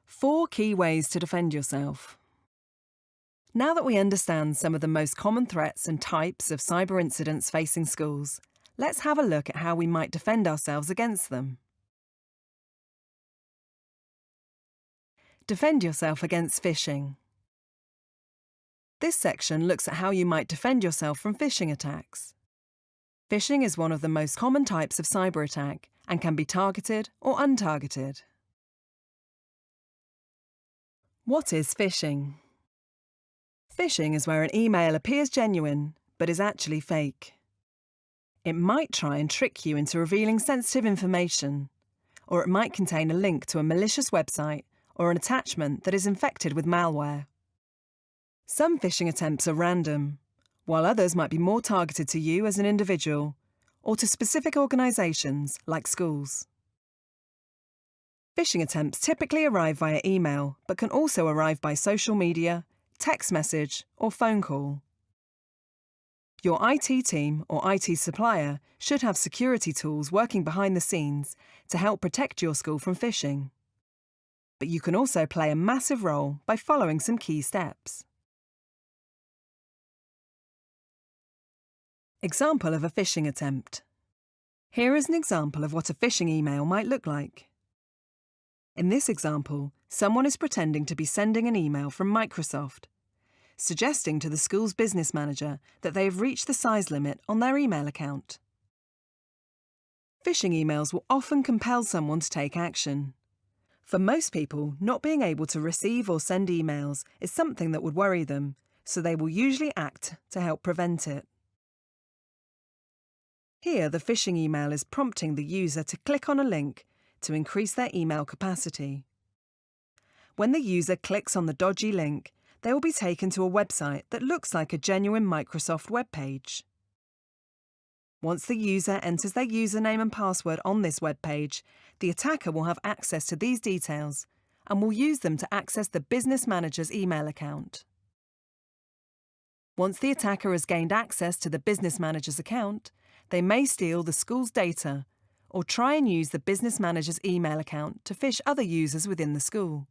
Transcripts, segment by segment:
4 key ways to defend yourself. Now that we understand some of the most common threats and types of cyber incidents facing schools, let's have a look at how we might defend ourselves against them. Defend yourself against phishing. This section looks at how you might defend yourself from phishing attacks. Phishing is one of the most common types of cyber attack and can be targeted or untargeted. What is phishing? Phishing is where an email appears genuine but is actually fake. It might try and trick you into revealing sensitive information, or it might contain a link to a malicious website or an attachment that is infected with malware. Some phishing attempts are random, while others might be more targeted to you as an individual or to specific organisations like schools. Phishing attempts typically arrive via email, but can also arrive by social media, text message, or phone call. Your IT team or IT supplier should have security tools working behind the scenes to help protect your school from phishing. But you can also play a massive role by following some key steps. Example of a phishing attempt. Here is an example of what a phishing email might look like. In this example, someone is pretending to be sending an email from Microsoft, suggesting to the school's business manager that they have reached the size limit on their email account. Phishing emails will often compel someone to take action. For most people, not being able to receive or send emails is something that would worry them, so they will usually act to help prevent it. Here, the phishing email is prompting the user to click on a link to increase their email capacity. When the user clicks on the dodgy link, they will be taken to a website that looks like a genuine Microsoft web page. Once the user enters their username and password on this web page, the attacker will have access to these details and will use them to access the business manager's email account. Once the attacker has gained access to the business manager's account, they may steal the school's data or try and use the business manager's email account to phish other users within the school.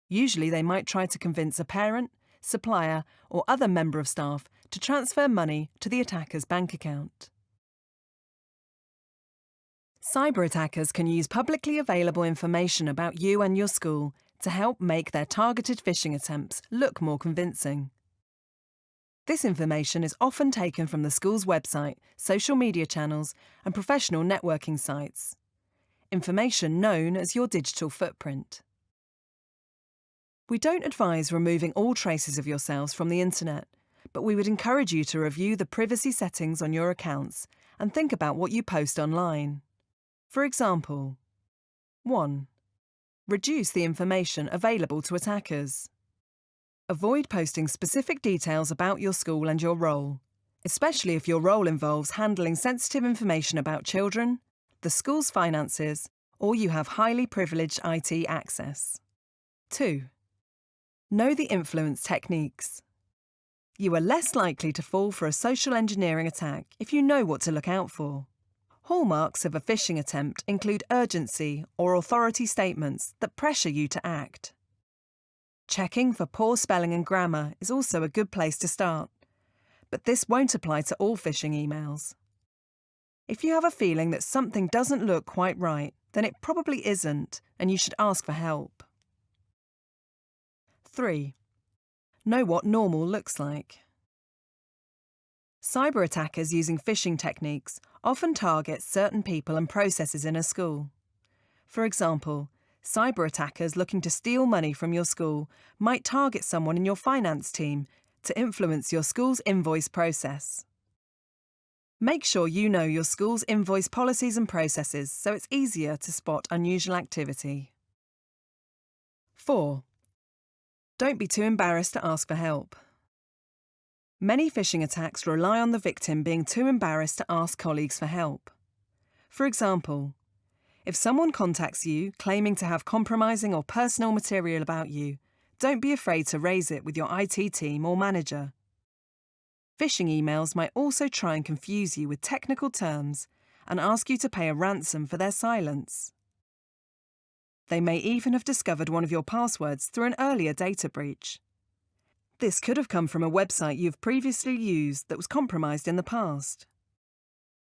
Usually they might try to convince a parent, supplier, or other member of staff to transfer money to the attacker's bank account. Cyber attackers can use publicly available information about you and your school to help make their targeted phishing attempts look more convincing. This information is often taken from the school's website, social media channels, and professional networking sites. Information known as your digital footprint. We don't advise removing all traces of yourselves from the internet, but we would encourage you to review the privacy settings on your accounts and think about what you post online. For example, 1. Reduce the information available to attackers. Avoid posting specific details about your school and your role, especially if your role involves handling sensitive information about children, the school's finances, or you have highly privileged IT access. 2. Know the influence techniques. You are less likely to fall for a social engineering attack if you know what to look out for. Hallmarks of a phishing attempt include urgency or authority statements that pressure you to act. Checking for poor spelling and grammar is also a good place to start, but this won't apply to all phishing emails. If you have a feeling that something doesn't look quite right, then it probably isn't, and you should ask for help. 3. Know what normal looks like. Cyber attackers using phishing techniques often target certain people and processes in a school. For example, cyber attackers looking to steal money from your school might target someone in your finance team to influence your school's invoice process. Make sure you know your school's invoice policies and processes so it's easier to spot unusual activity. 4. Don't be too embarrassed to ask for help. Many phishing attacks rely on the victim being too embarrassed to ask colleagues for help. For example, if someone contacts you claiming to have compromising or personal material about you, don't be afraid to raise it with your IT team or manager. Phishing emails might also try and confuse you with technical terms and ask you to pay a ransom for their silence. They may even have discovered one of your passwords through an earlier data breach. This could have come from a website you've previously used that was compromised in the past.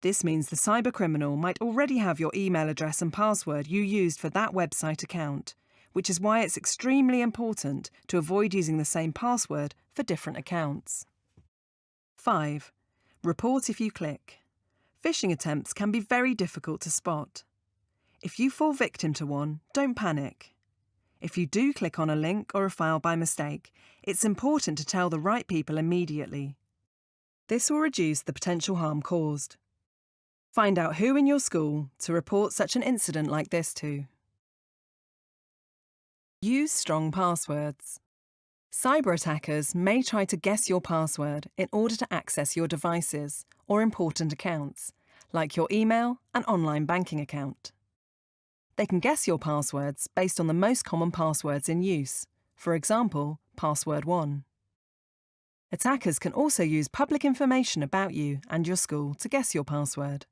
This means the cybercriminal might already have your email address and password you used for that website account, which is why it's extremely important to avoid using the same password for different accounts. 5. Report if you click. Phishing attempts can be very difficult to spot. If you fall victim to one, don't panic. If you do click on a link or a file by mistake, it's important to tell the right people immediately. This will reduce the potential harm caused. Find out who in your school to report such an incident like this to. Use strong passwords. Cyber attackers may try to guess your password in order to access your devices or important accounts, like your email and online banking account. They can guess your passwords based on the most common passwords in use, for example, password 1. Attackers can also use public information about you and your school to guess your password.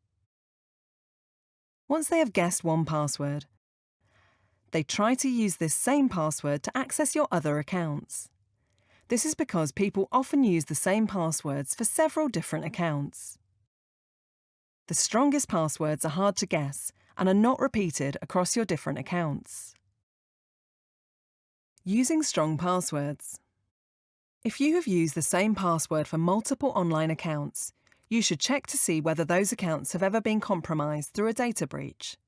Once they have guessed one password, they try to use this same password to access your other accounts. This is because people often use the same passwords for several different accounts. The strongest passwords are hard to guess and are not repeated across your different accounts. Using strong passwords. If you have used the same password for multiple online accounts, you should check to see whether those accounts have ever been compromised through a data breach.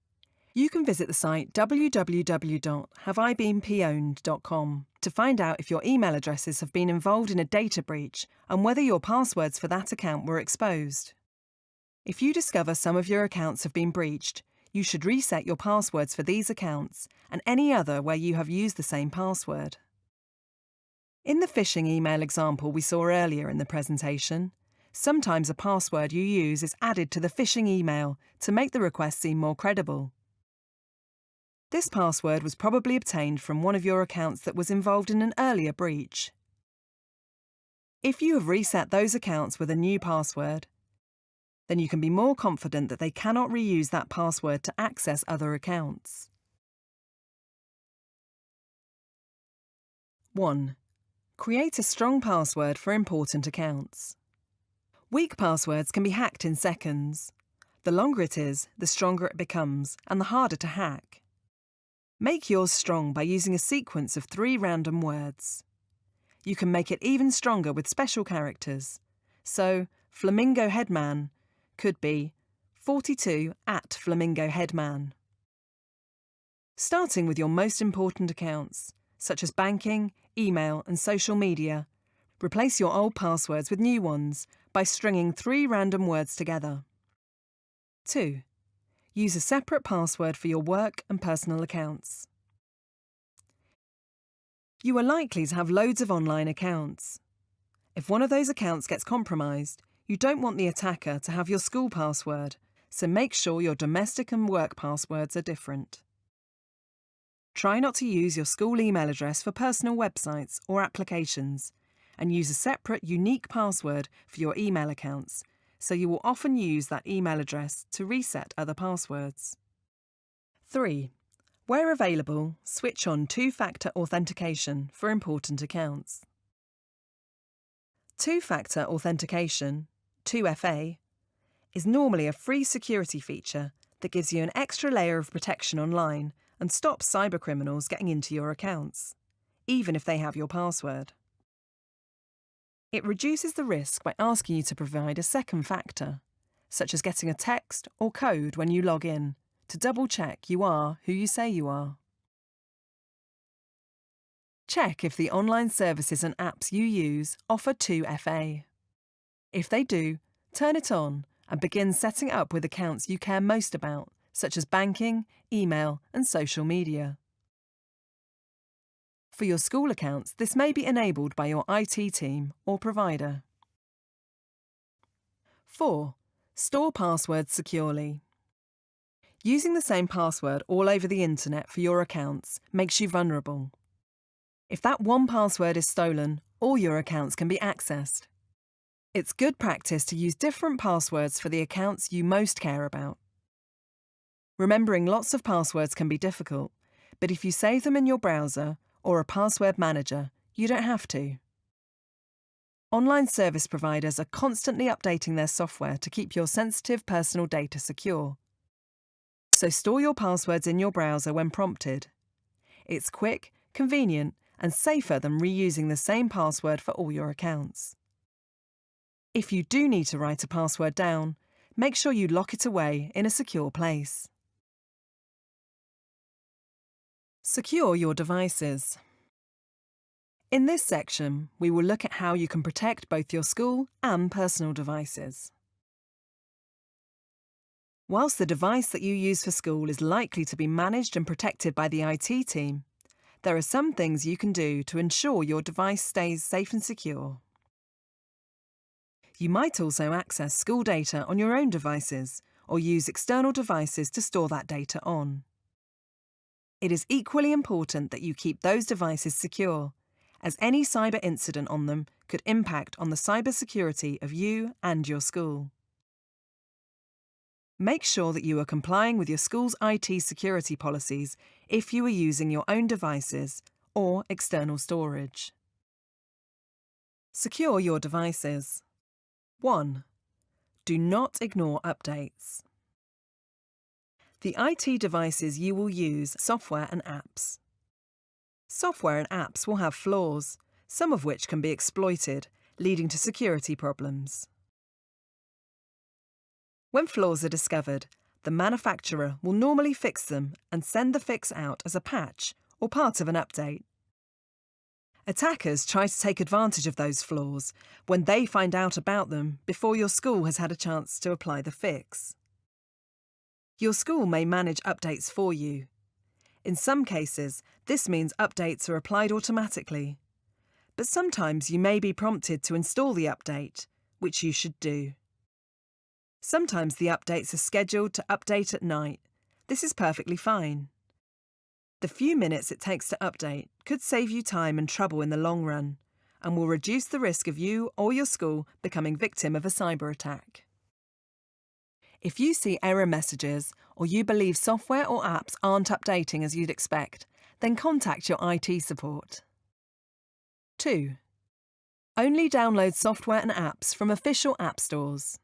You can visit the site www.haveibeenpwned.com to find out if your email addresses have been involved in a data breach and whether your passwords for that account were exposed. If you discover some of your accounts have been breached, you should reset your passwords for these accounts and any other where you have used the same password. In the phishing email example we saw earlier in the presentation, sometimes a password you use is added to the phishing email to make the request seem more credible. This password was probably obtained from one of your accounts that was involved in an earlier breach. If you have reset those accounts with a new password, then you can be more confident that they cannot reuse that password to access other accounts. 1. Create a strong password for important accounts. Weak passwords can be hacked in seconds. The longer it is, the stronger it becomes, and the harder to hack. Make yours strong by using a sequence of 3 random words. You can make it even stronger with special characters. So, Flamingo Headman could be 42 at Flamingo Headman. Starting with your most important accounts, such as banking, email, and social media, replace your old passwords with new ones by stringing 3 random words together. 2. Use a separate password for your work and personal accounts. You are likely to have loads of online accounts. If one of those accounts gets compromised, you don't want the attacker to have your school password, so make sure your domestic and work passwords are different. Try not to use your school email address for personal websites or applications, and use a separate, unique password for your email accounts, so you will often use that email address to reset other passwords. 3. Where available, switch on two-factor authentication for important accounts. Two-factor authentication, 2FA, is normally a free security feature that gives you an extra layer of protection online and stops cybercriminals getting into your accounts, even if they have your password. It reduces the risk by asking you to provide a second factor, such as getting a text or code when you log in, to double-check you are who you say you are. Check if the online services and apps you use offer 2FA. If they do, turn it on and begin setting up with accounts you care most about, such as banking, email, and social media. For your school accounts, this may be enabled by your IT team or provider. 4. Store passwords securely. Using the same password all over the internet for your accounts makes you vulnerable. If that one password is stolen, all your accounts can be accessed. It's good practice to use different passwords for the accounts you most care about. Remembering lots of passwords can be difficult, but if you save them in your browser or a password manager, you don't have to. Online service providers are constantly updating their software to keep your sensitive personal data secure. So store your passwords in your browser when prompted. It's quick, convenient, and safer than reusing the same password for all your accounts. If you do need to write a password down, make sure you lock it away in a secure place. Secure your devices. In this section, we will look at how you can protect both your school and personal devices. Whilst the device that you use for school is likely to be managed and protected by the IT team, there are some things you can do to ensure your device stays safe and secure. You might also access school data on your own devices or use external devices to store that data on. It is equally important that you keep those devices secure, as any cyber incident on them could impact on the cybersecurity of you and your school. Make sure that you are complying with your school's IT security policies if you are using your own devices or external storage. Secure your devices. 1. Do not ignore updates. The IT devices you will use software and apps. Software and apps will have flaws, some of which can be exploited, leading to security problems. When flaws are discovered, the manufacturer will normally fix them and send the fix out as a patch or part of an update. Attackers try to take advantage of those flaws when they find out about them before your school has had a chance to apply the fix. Your school may manage updates for you. In some cases, this means updates are applied automatically. But sometimes you may be prompted to install the update, which you should do. Sometimes the updates are scheduled to update at night. This is perfectly fine. The few minutes it takes to update could save you time and trouble in the long run, and will reduce the risk of you or your school becoming victim of a cyber attack. If you see error messages or you believe software or apps aren't updating as you'd expect, then contact your IT support. 2. Only download software and apps from official app stores.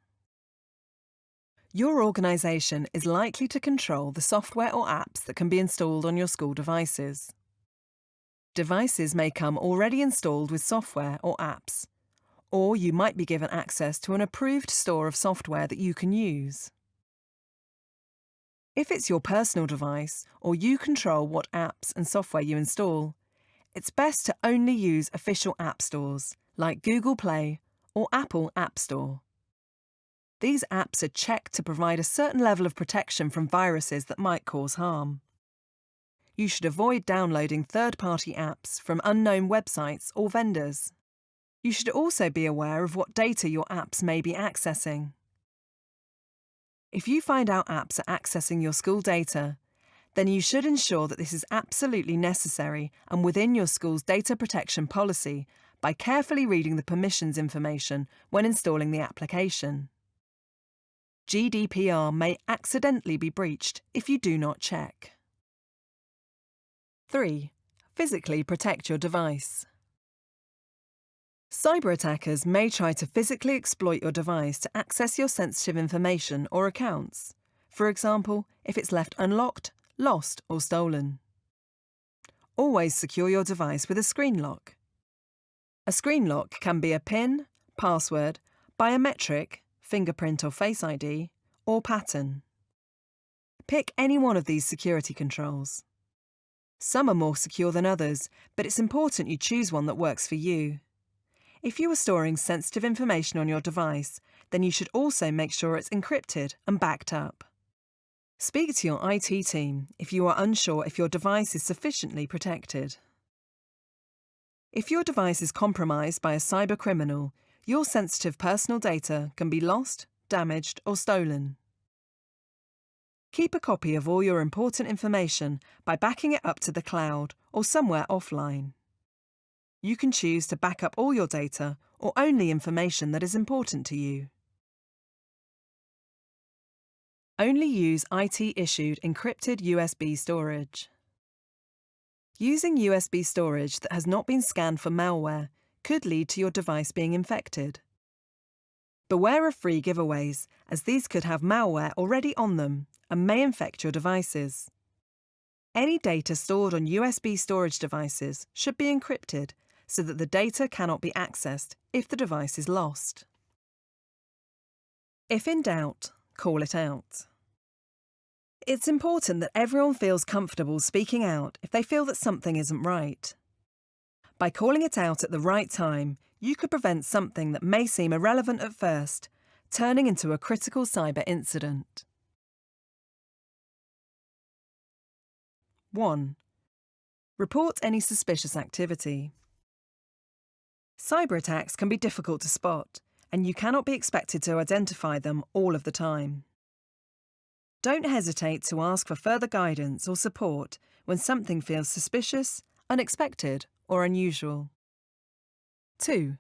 Your organisation is likely to control the software or apps that can be installed on your school devices. Devices may come already installed with software or apps, or you might be given access to an approved store of software that you can use. If it's your personal device or you control what apps and software you install, it's best to only use official app stores like Google Play or Apple App Store. These apps are checked to provide a certain level of protection from viruses that might cause harm. You should avoid downloading third-party apps from unknown websites or vendors. You should also be aware of what data your apps may be accessing. If you find out apps are accessing your school data, then you should ensure that this is absolutely necessary and within your school's data protection policy by carefully reading the permissions information when installing the application. GDPR may accidentally be breached if you do not check. 3. Physically protect your device. Cyber attackers may try to physically exploit your device to access your sensitive information or accounts, for example, if it's left unlocked, lost, or stolen. Always secure your device with a screen lock. A screen lock can be a PIN, password, biometric, fingerprint or Face ID, or pattern. Pick any one of these security controls. Some are more secure than others, but it's important you choose one that works for you. If you are storing sensitive information on your device, then you should also make sure it's encrypted and backed up. Speak to your IT team if you are unsure if your device is sufficiently protected. If your device is compromised by a cyber criminal, your sensitive personal data can be lost, damaged, or stolen. Keep a copy of all your important information by backing it up to the cloud or somewhere offline. You can choose to back up all your data or only information that is important to you. Only use IT-issued encrypted USB storage. Using USB storage that has not been scanned for malware could lead to your device being infected. Beware of free giveaways, as these could have malware already on them and may infect your devices. Any data stored on USB storage devices should be encrypted so that the data cannot be accessed if the device is lost. If in doubt, call it out. It's important that everyone feels comfortable speaking out if they feel that something isn't right. By calling it out at the right time, you could prevent something that may seem irrelevant at first, turning into a critical cyber incident. 1. Report any suspicious activity. Cyber attacks can be difficult to spot, and you cannot be expected to identify them all of the time. Don't hesitate to ask for further guidance or support when something feels suspicious, unexpected, or unusual. 2.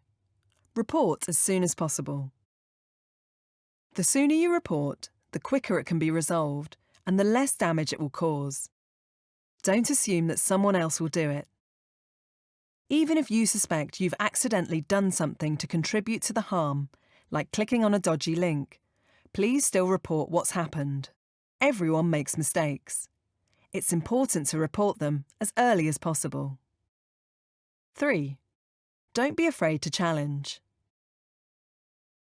Report as soon as possible. The sooner you report, the quicker it can be resolved and the less damage it will cause. Don't assume that someone else will do it. Even if you suspect you've accidentally done something to contribute to the harm, like clicking on a dodgy link, please still report what's happened. Everyone makes mistakes. It's important to report them as early as possible. 3. Don't be afraid to challenge.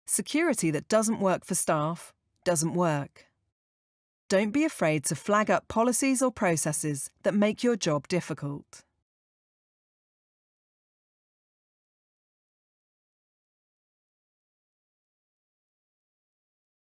Security that doesn't work for staff doesn't work. Don't be afraid to flag up policies or processes that make your job difficult.